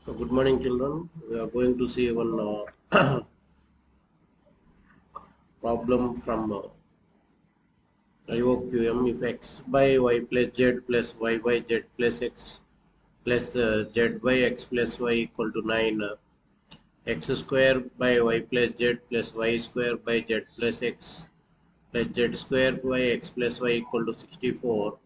So, good morning, children. We are going to see one problem from IOQM. If x by y plus z plus y by z plus x plus z by x plus y equal to 9, x square by y plus z plus y square by z plus x plus z square by x plus y equal to 64,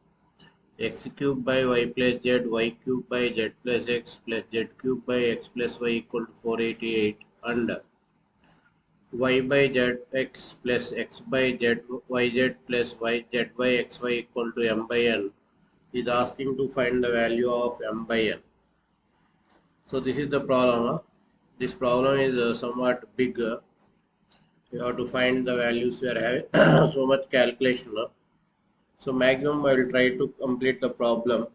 x cube by y plus z, y cube by z plus x plus z cube by x plus y equal to 488, and y by z x plus x by z yz plus yz by xy equal to m by n is asking to find the value of m by n. So this is the problem. This problem is somewhat big. You have to find the values. We are having so much calculation. So maximum I will try to complete the problem.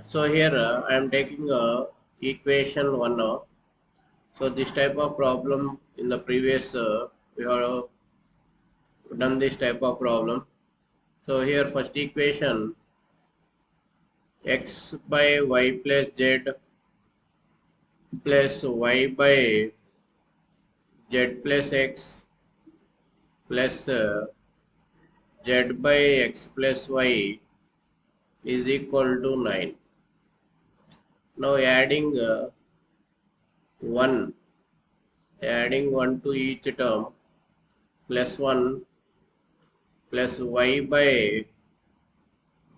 So here I am taking equation 1 now. So this type of problem in the previous we have done this type of problem. So here first equation, x by y plus z plus y by z plus x plus z by x plus y is equal to 9. Now adding 1 to each term, plus 1 plus y by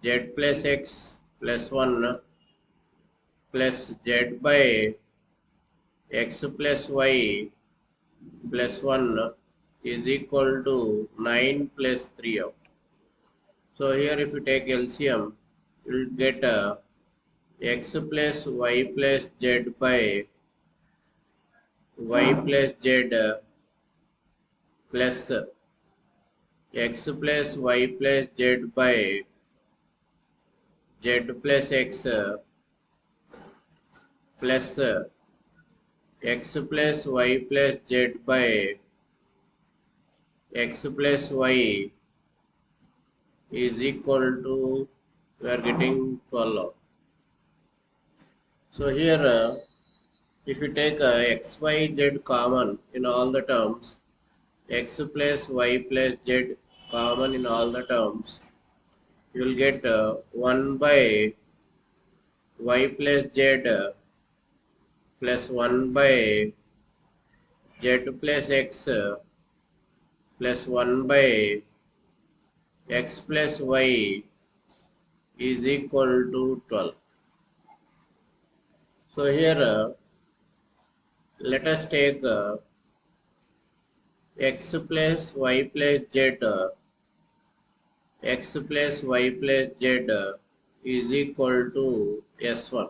z plus x plus 1 plus z by x plus y plus 1 is equal to 9 plus 3 out. So here if you take LCM, you will get x plus y plus z by y plus z plus x plus y plus z by z plus x plus x plus y plus z by x plus y is equal to, we are getting 12. So here if you take x, y, z common in all the terms, x plus y plus z common in all the terms, you will get 1 by y plus z plus 1 by z plus x plus 1 by x plus y is equal to 12. So here let us take x plus y plus z, x plus y plus z is equal to s1.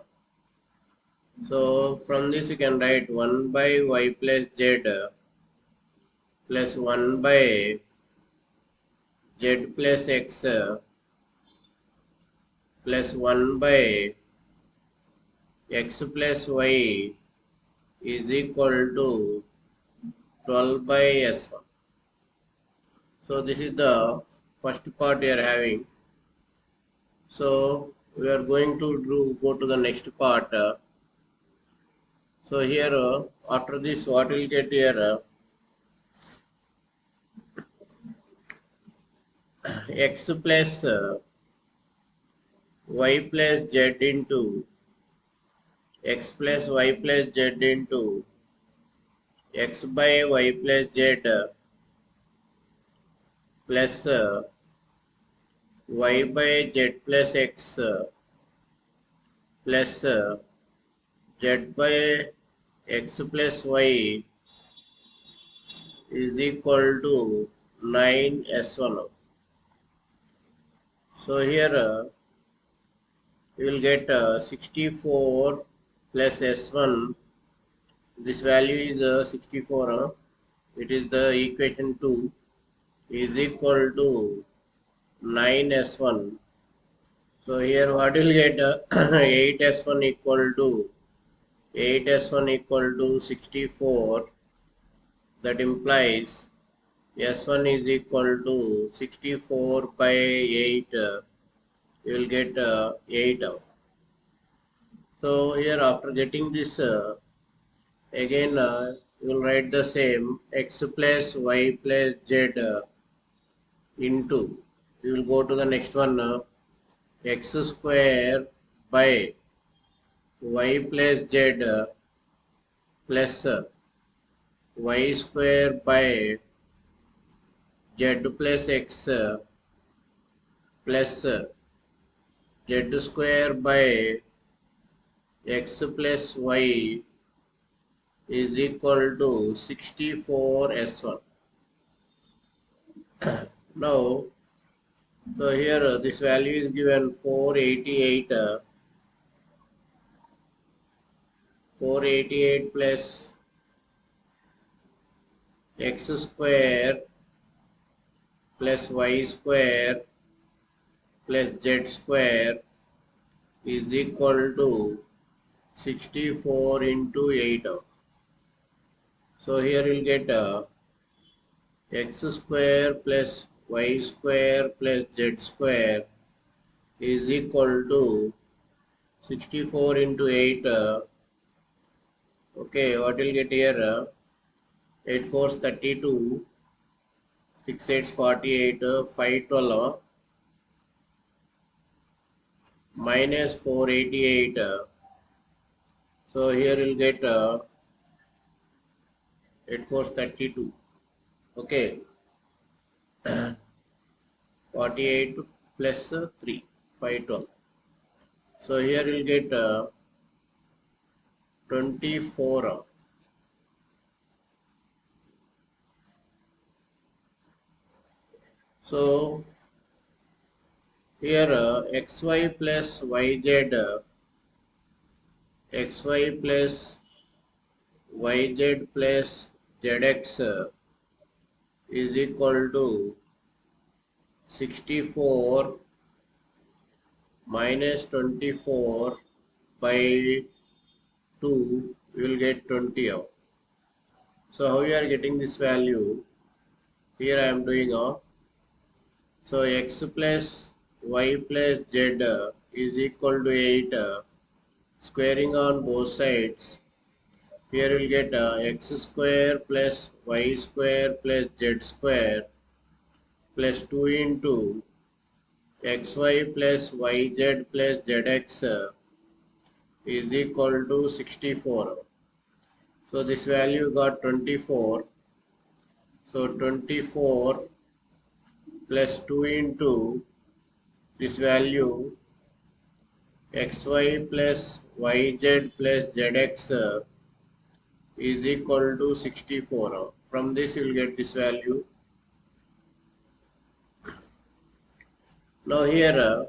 So from this you can write 1 by y plus z plus 1 by z plus x plus 1 by x plus y is equal to 12 by s1. So this is the first part we are having. So we are going to go to the next part. So here after this what we'll get here, x plus y plus z into x plus y plus z into x by y plus z plus y by z plus x plus z by x plus y is equal to 9s1. So here you will get 64 plus s1. This value is 64. It is the equation 2 is equal to 9s1. So here what will get 8s1 equal to 64. That implies s1 is equal to 64 by 8. You will get 8 out. So here after getting this again you will write the same x plus y plus z into, you will go to the next one, x square by y plus z plus y square by z plus x plus z square by x plus y is equal to 64s1. Now, so here this value is given 488, 488 plus x square plus y square plus z square is equal to 64 into 8. So here you will get x square plus y square plus z square is equal to 64 into 8. Okay, what will get here? 8 4s 32, 6 8s 48, 5 12, minus 488. So here you will get 8 4s 32. Okay, 48 plus 3, 5 12. So here you will get 24. So here xy plus yz, xy plus yz plus zx is equal to 64 minus 24 by 2, we will get 20 out. So how we are getting this value? Here I am doing so x plus y plus z is equal to 8, squaring on both sides. Here we will get x square plus y square plus z square plus 2 into xy plus yz plus zx is equal to 64. So this value got 24. So 24 plus 2 into this value xy plus yz plus zx is equal to 64. From this you will get this value. Now here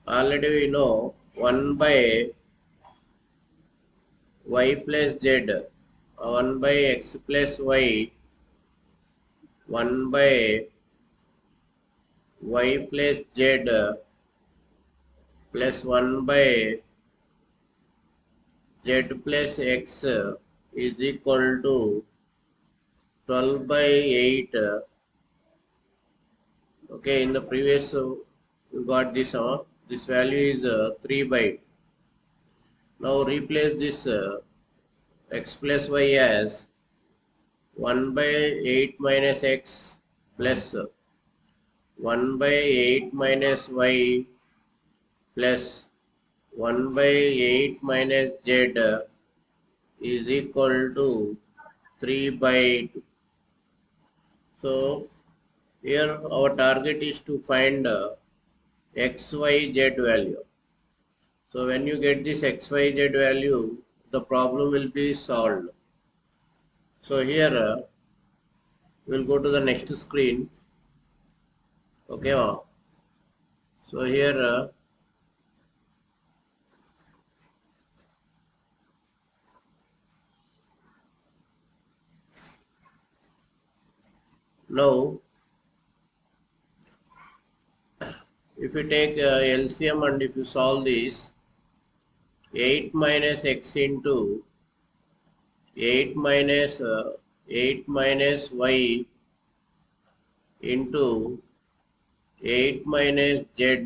already we know 1 by y plus z, 1 by x plus y, 1 by y plus z plus 1 by z plus x is equal to 12 by 8. Okay, in the previous we got this, this value is 3 by 8. Now replace this x plus y as 1 by 8 minus x plus 1 by 8 minus y plus 1 by 8 minus z is equal to 3 by 8. So here our target is to find x, y, z value. So when you get this x, y, z value, the problem will be solved. So here we'll go to the next screen. Okay, so here now if you take LCM and if you solve this, 8 minus x into 8 minus 8 minus y into 8 minus z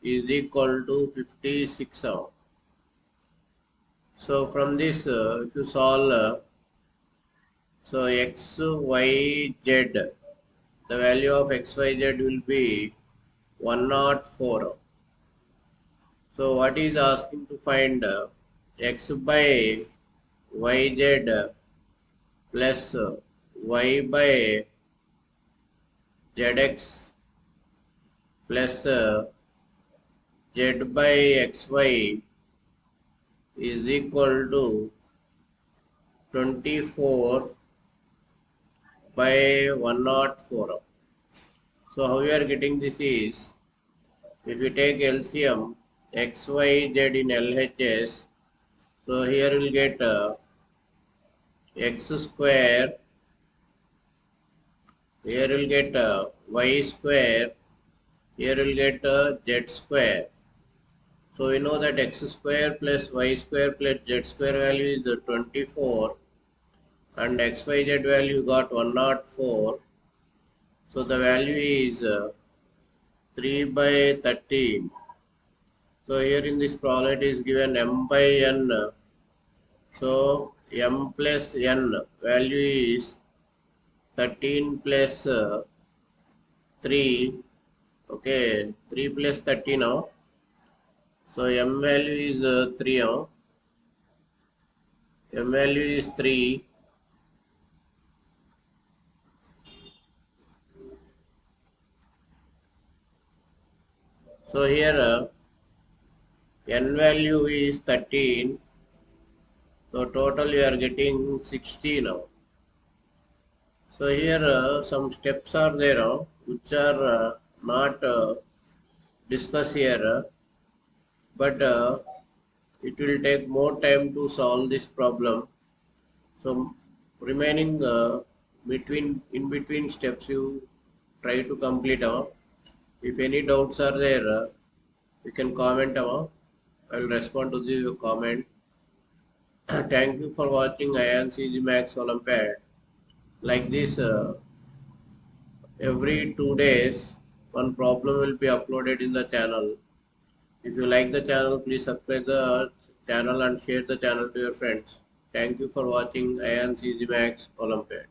is equal to 56. So from this, if you solve, so x, y, z, the value of x, y, z will be 104. So what is asking to find x by yz plus y by zx plus z by xy is equal to 24 by 104. So how we are getting this is, if you take LCM x, y, z in LHS, so here we will get x square, here we will get y square, here we will get z square. So we know that x square plus y square plus z square value is 24 and xyz value got 104. So the value is 3 by 13. So here in this problem it is given m by n. So m plus n value is 13 plus 3. Okay, 3 plus 30 now. So m value is 3 now. M value is 3. So here n value is 13. So total you are getting 60 now. So here some steps are there which are not discussed here, but it will take more time to solve this problem. So remaining in between steps you try to complete. If any doubts are there, you can comment. I will respond to the comment. Thank you for watching IOQM Max Olympiad. Like this, every 2 days, one problem will be uploaded in the channel. If you like the channel, please subscribe the channel and share the channel to your friends. Thank you for watching IOQM Max Olympiad.